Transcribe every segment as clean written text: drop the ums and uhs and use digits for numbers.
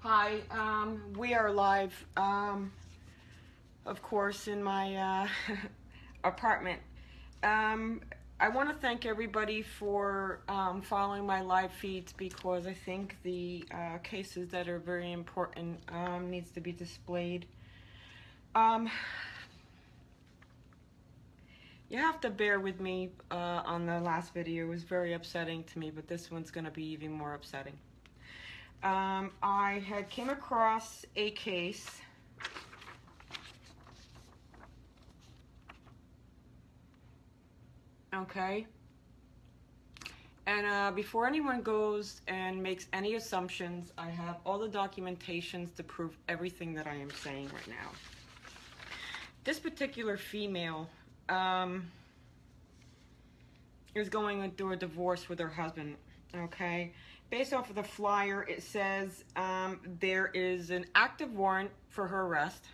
Hi, we are live, of course, in my apartment. I want to thank everybody for following my live feeds, because I think the cases that are very important needs to be displayed. You have to bear with me on the last video. It was very upsetting to me, but this one's going to be even more upsetting. I had came across a case and before anyone goes and makes any assumptions, I have all the documentations to prove everything that I am saying right now. This particular female is going through a divorce with her husband, okay? Based off of the flyer, it says there is an active warrant for her arrest.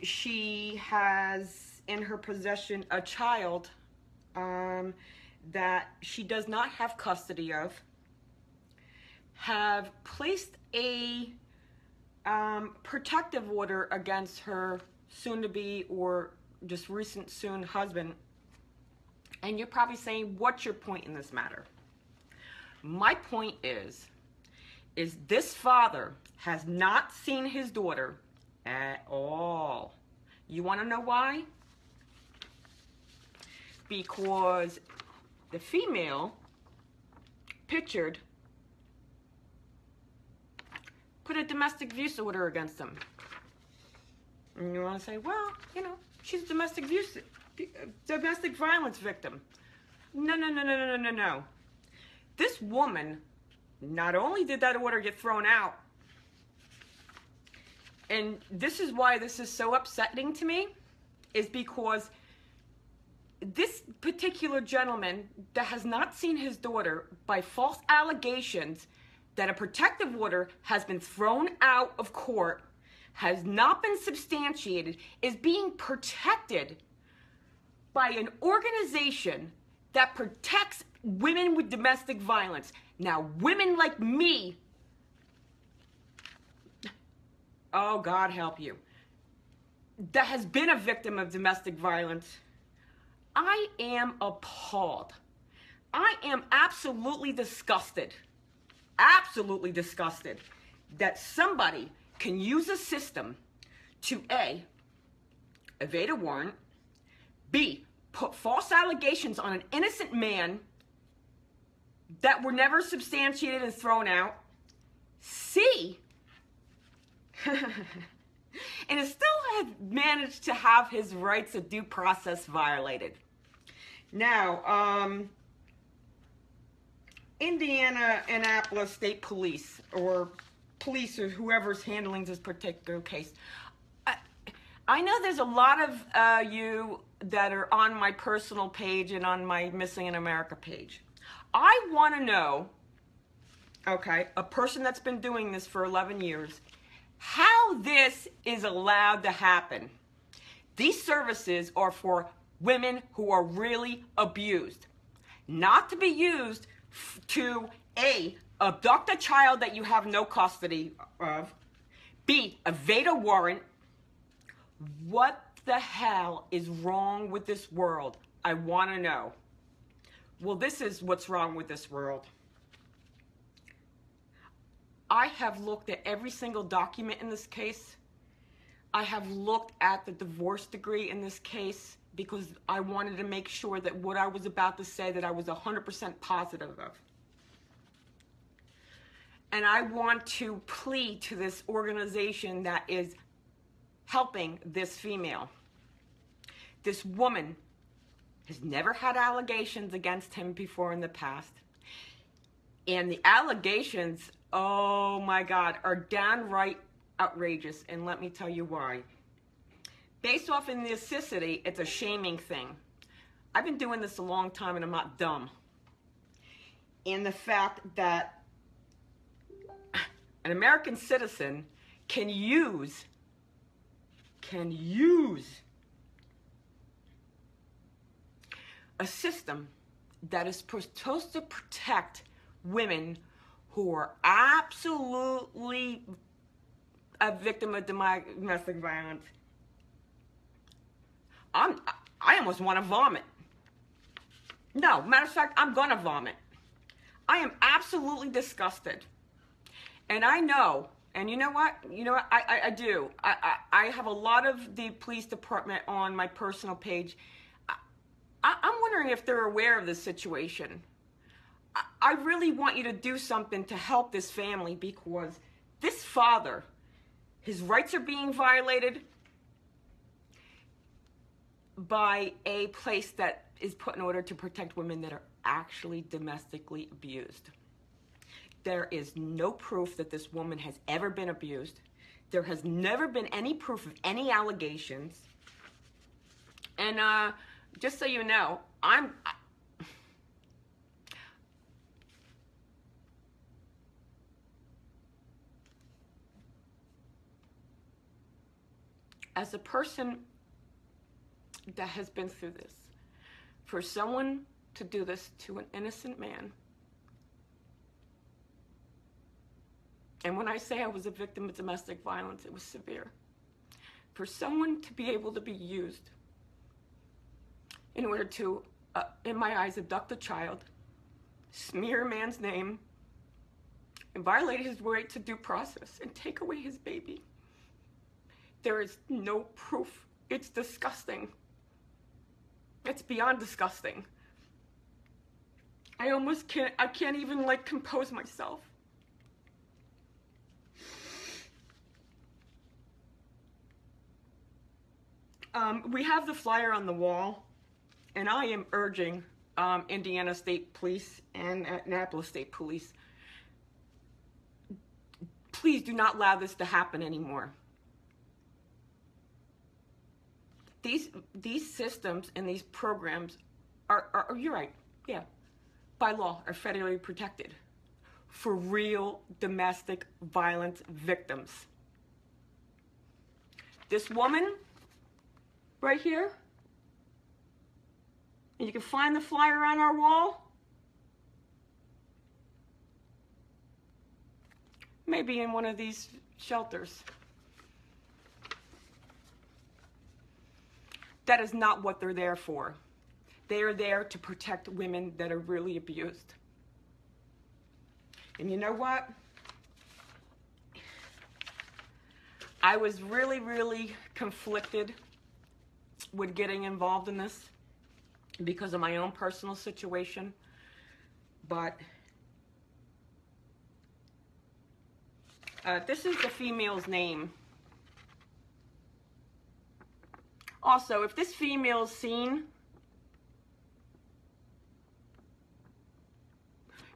She has in her possession a child that she does not have custody of, have placed a protective order against her soon-to-be or just recent soon husband. And you're probably saying, what's your point in this matter? My point is this father has not seen his daughter at all. You want to know why? Because the female pictured put a domestic abuse order against him. And you want to say, well, you know, she's a domestic violence victim. No. This woman, not only did that order get thrown out, and this is why this is so upsetting to me, is because this particular gentleman that has not seen his daughter, by false allegations that a protective order has been thrown out of court, has not been substantiated, is being protected by an organization that protects women with domestic violence. Now, women like me, oh, God help you, that has been a victim of domestic violence, I am appalled. I am absolutely disgusted that somebody can use a system to A, evade a warrant, B, put false allegations on an innocent man that were never substantiated and thrown out, C, and it still had managed to have his rights of due process violated. Now, Indiana Annapolis State Police, or police, or whoever's handling this particular case, I know there's a lot of you that are on my personal page and on my Missing in America page. I want to know, okay, a person that's been doing this for 11 years, how this is allowed to happen. These services are for women who are really abused, not to be used to A, abduct a child that you have no custody of, B, evade a warrant. What the hell is wrong with this world? I want to know. Well, this is what's wrong with this world. I have looked at every single document in this case. I have looked at the divorce decree in this case, because I wanted to make sure that what I was about to say, that I was 100% positive of. And I want to plead to this organization that is helping this female. This woman has never had allegations against him before in the past. And the allegations, oh my God, are downright outrageous. And let me tell you why. Based off in necessity, it's a shaming thing. I've been doing this a long time and I'm not dumb. And the fact that an American citizen can use a system that is supposed to protect women who are absolutely a victim of domestic violence, I almost want to vomit. No, matter of fact, I'm gonna vomit. I am absolutely disgusted. And I know, and you know what? I do. I have a lot of the police department on my personal page. I'm wondering if they're aware of this situation. I really want you to do something to help this family, because this father, his rights are being violated by a place that is put in order to protect women that are actually domestically abused. There is no proof that this woman has ever been abused. There has never been any proof of any allegations. And just so you know, as a person that has been through this, for someone to do this to an innocent man, and when I say I was a victim of domestic violence, it was severe. For someone to be able to be used in order to, in my eyes, abduct a child, smear a man's name, and violate his right to due process, and take away his baby, there is no proof. It's disgusting. It's beyond disgusting. I can't even like compose myself. We have the flyer on the wall, and I am urging Indiana State Police and Annapolis State Police, please do not allow this to happen anymore. These systems and these programs are, you're right, yeah, by law are federally protected for real domestic violence victims. This woman right here, and you can find the flyer on our wall, maybe in one of these shelters. That is not what they're there for. They are there to protect women that are really abused. And you know what? I was really, really conflicted with getting involved in this because of my own personal situation. But this is the female's name. Also, if this female's seen,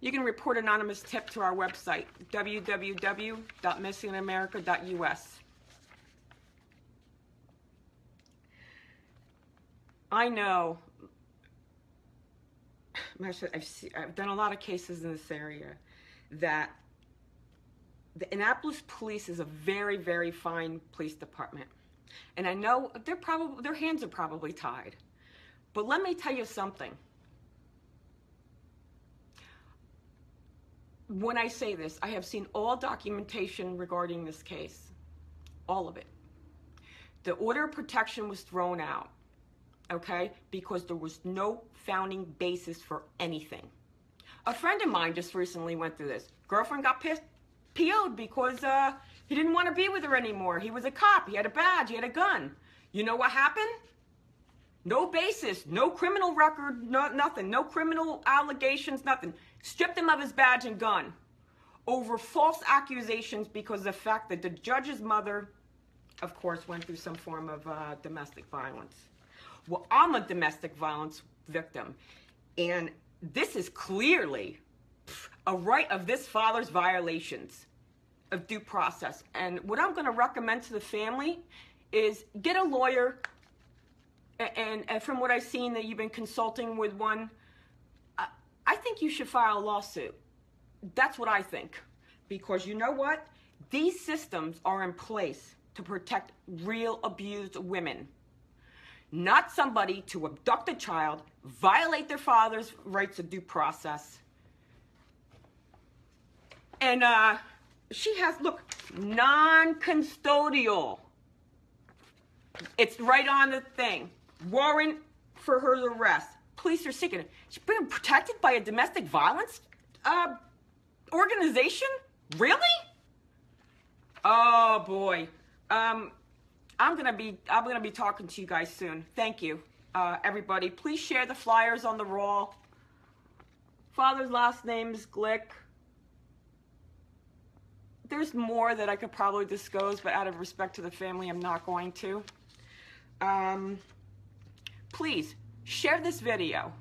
you can report anonymous tip to our website, www.missingamerica.us. I know, I've done a lot of cases in this area, that the Annapolis Police is a very, very fine police department. And I know their hands are probably tied. But let me tell you something. When I say this, I have seen all documentation regarding this case. All of it. The order of protection was thrown out, okay? Because there was no founding basis for anything. A friend of mine just recently went through this. Girlfriend got PO'd because he didn't want to be with her anymore. He was a cop. He had a badge. He had a gun. You know what happened? No basis. No criminal record. Nothing. No criminal allegations. Nothing. Stripped him of his badge and gun over false accusations because of the fact that the judge's mother, of course, went through some form of domestic violence. Well, I'm a domestic violence victim, and this is clearly a right of this father's violations of due process. And what I'm going to recommend to the family is get a lawyer, and from what I've seen that you've been consulting with one, I think you should file a lawsuit. That's what I think. Because you know what? These systems are in place to protect real abused women. Not somebody to abduct a child, violate their father's rights of due process. And she has, look, non-custodial. It's right on the thing. Warrant for her arrest. Police are seeking it. She's being protected by a domestic violence organization? Really? Oh boy. I'm gonna be talking to you guys soon. Thank you, everybody. Please share the flyers on the wall. Father's last name is Glick. There's more that I could probably disclose, but out of respect to the family, I'm not going to. Please share this video.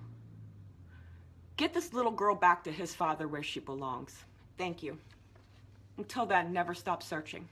Get this little girl back to his father where she belongs. Thank you. Until then, never stop searching.